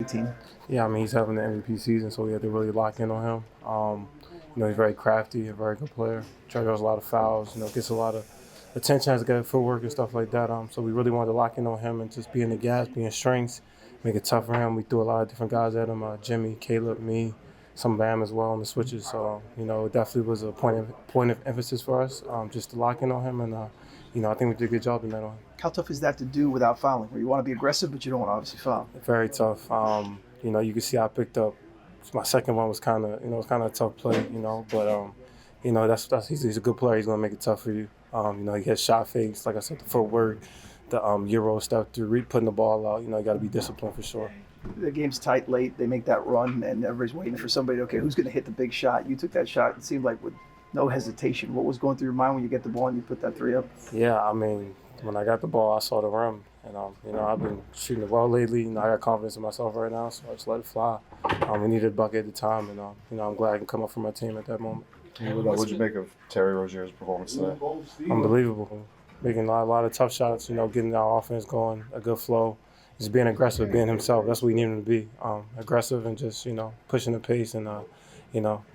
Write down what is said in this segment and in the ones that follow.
team? Yeah, I mean, he's having the MVP season, so we had to really lock in on him. He's very crafty, a very good player. Draws a lot of fouls, gets a lot of attention, has good footwork and stuff like that. So we really wanted to lock in on him and just be in the gas, be in strengths, make it tough for him. We threw a lot of different guys at him, Jimmy, Caleb, me, some Bam as well on the switches. So, it definitely was a point of emphasis for us, just to lock in on him. And, I think we did a good job in that on him. How tough is that to do without fouling? Where you want to be aggressive, but you don't want to obviously foul? Very tough. You can see I picked up. My second one was kind of, a tough play, but that's he's a good player. He's gonna make it tough for you. He has shot fakes, like I said, the footwork, the Euro stuff, to putting the ball out. You got to be disciplined for sure. The game's tight late. They make that run, and everybody's waiting for somebody. Okay, who's going to hit the big shot? You took that shot. It seemed like with no hesitation. What was going through your mind when you get the ball and you put that three up? Yeah, I mean, when I got the ball, I saw the rim, and I've been shooting it well lately. I got confidence in myself right now, so I just let it fly. We needed a bucket at the time, and I'm glad I can come up for my team at that moment. What did you make of Terry Rozier's performance today? Unbelievable. Making a lot of tough shots, getting our offense going, a good flow. Just being aggressive, being himself. That's what we need him to be. Aggressive and just, pushing the pace and,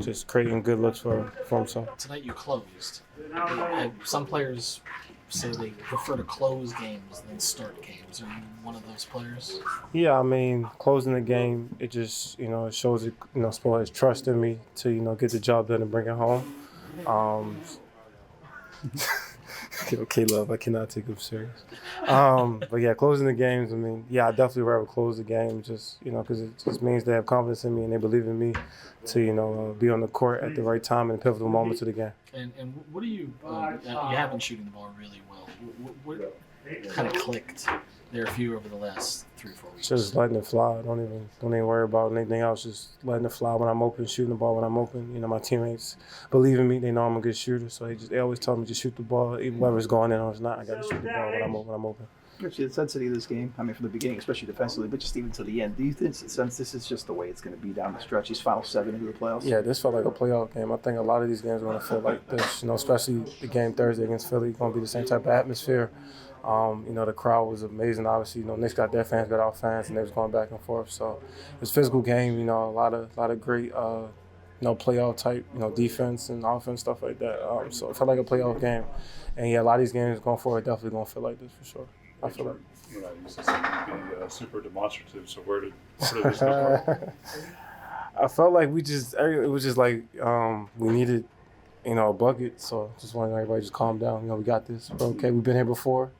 just creating good looks for himself. Tonight you closed. Some players say they prefer to close games than start games. Are you one of those players? Yeah, I mean, closing the game, it just, it shows, Spoil's trust in me to, get the job done and bring it home. Okay, love, I cannot take him serious. But yeah, closing the games, I mean, yeah, I definitely rather close the game just, because it just means they have confidence in me and they believe in me to, be on the court at the right time and pivotal moments of the game. And what do you have been shooting the ball really well. What kind of clicked there for you over the last 3-4 weeks? Just letting it fly. Don't even worry about anything else. Just letting it fly when I'm open, shooting the ball when I'm open. My teammates believe in me. They know I'm a good shooter, so they always tell me to shoot the ball, even whether it's going in or it's not. I got to shoot the ball when I'm open. Actually, the intensity of this game, I mean, from the beginning, especially defensively, but just even to the end, do you sense this is just the way it's going to be down the stretch, these final 7 into the playoffs? Yeah, this felt like a playoff game. I think a lot of these games are going to feel like this, especially the game Thursday against Philly. It's going to be the same type of atmosphere. The crowd was amazing. Obviously, Knicks got their fans, got our fans, and they was going back and forth. So it was a physical game, a lot of great, playoff type, defense and offense, stuff like that. So it felt like a playoff game. And yeah, a lot of these games going forward definitely going to feel like this for sure. I feel like. You said something to be super demonstrative, so where did this come from? I felt like it was just like we needed, a bucket, so just wanted everybody to just calm down. We got this. We're okay. We've been here before,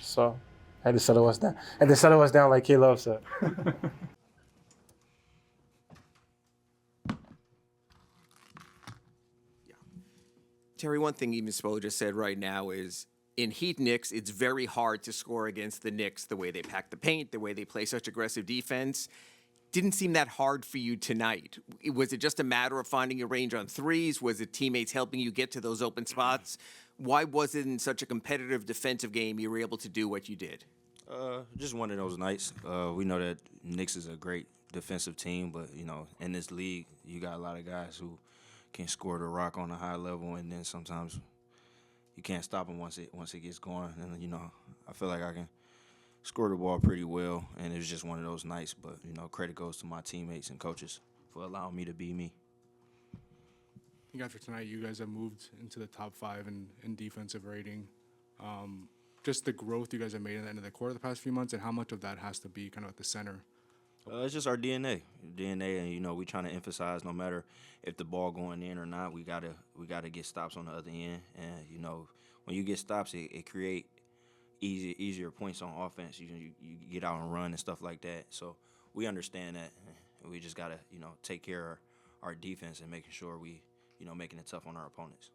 so had to settle us down. Had to settle us down like K-Love said. Terry, one thing even Spo just said right now is in Heat Knicks, it's very hard to score against the Knicks, the way they pack the paint, the way they play such aggressive defense. Didn't seem that hard for you tonight. Was it just a matter of finding your range on threes? Was it teammates helping you get to those open spots? Why was it in such a competitive defensive game you were able to do what you did? Just one of those nights. We know that Knicks is a great defensive team, but, in this league, you got a lot of guys who can score the rock on a high level, and then sometimes you can't stop them once it gets going. And, I feel like I can score the ball pretty well, and it was just one of those nights. But, credit goes to my teammates and coaches for allowing me to be me. I think after tonight, you guys have moved into the top 5 in defensive rating. Just the growth you guys have made in the end of the quarter the past few months, and how much of that has to be kind of at the center? It's just our DNA, and we trying to emphasize no matter if the ball going in or not, we gotta get stops on the other end, and when you get stops, it create easier points on offense. You get out and run and stuff like that. So we understand that, and we just gotta take care of our defense and making sure we making it tough on our opponents.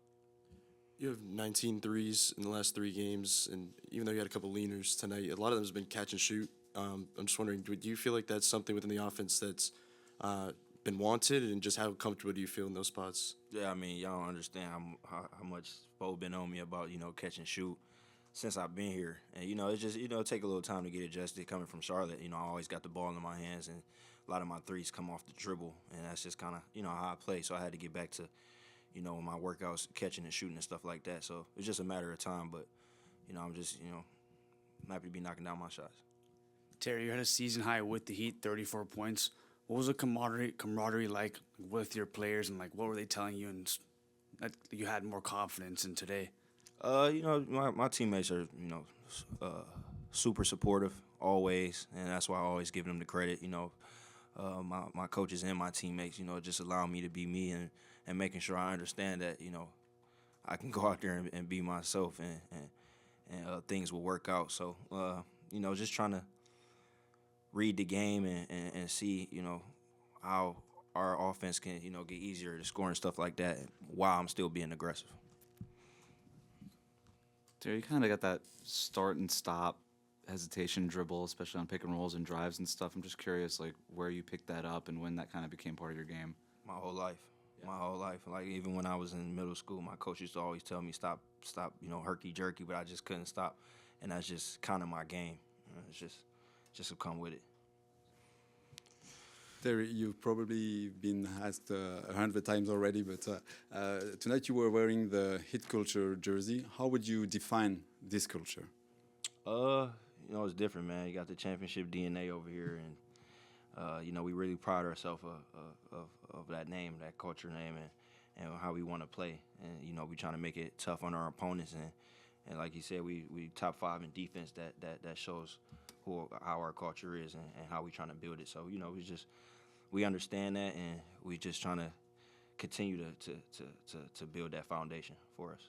You have 19 threes in the last 3 games, and even though you had a couple leaners tonight, a lot of them has been catch and shoot. I'm just wondering, do you feel like that's something within the offense that's been wanted, and just how comfortable do you feel in those spots? Yeah, I mean, y'all don't understand how much Bo been on me about, catch and shoot since I've been here. And, it's just, take a little time to get adjusted coming from Charlotte. I always got the ball in my hands, and a lot of my threes come off the dribble, and that's just kind of, how I play. So I had to get back to, my workouts, catching and shooting and stuff like that. So it's just a matter of time, but, I'm just, I'm happy to be knocking down my shots. Terry, you had a season high with the Heat, 34 points. What was the camaraderie like with your players, and like what were they telling you, and that you had more confidence in today? My teammates are super supportive always, and that's why I always give them the credit. My coaches and my teammates, just allow me to be me and making sure I understand that I can go out there and be myself and things will work out. So just trying to read the game and see how our offense can get easier to score and stuff like that while I'm still being aggressive. Terry, you kind of got that start and stop hesitation dribble, especially on pick and rolls and drives and stuff. I'm just curious, like, where you picked that up and when that kind of became part of your game. My whole life. My whole life. Like, even when I was in middle school, my coach used to always tell me, stop, herky-jerky, but I just couldn't stop. And that's just kind of my game. It's just to come with it. Terry, you've probably been asked 100 times already, but tonight you were wearing the Hit Culture jersey. How would you define this culture? It's different, man. You got the championship DNA over here, and we really pride ourselves of that name, that culture name, and how we want to play. And we trying to make it tough on our opponents, and like you said, we top 5 in defense. That shows how our culture is and how we trying to build it. So we understand that, and we just trying to continue to build that foundation for us.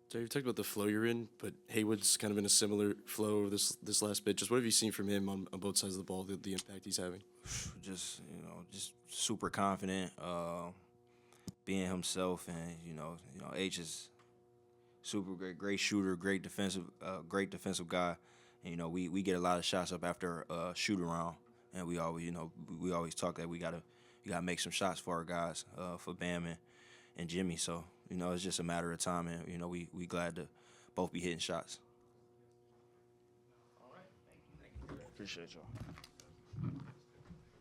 So you talked about the flow you're in, but Haywood's kind of in a similar flow this last bit. Just what have you seen from him on both sides of the ball, the impact he's having? Just super confident, being himself, and H is super great shooter, great defensive guy. And we get a lot of shots up after a shoot around, and we always talk that we gotta make some shots for our guys, for Bam and Jimmy. So it's just a matter of time, and we glad to both be hitting shots. All right, thank you. Appreciate y'all.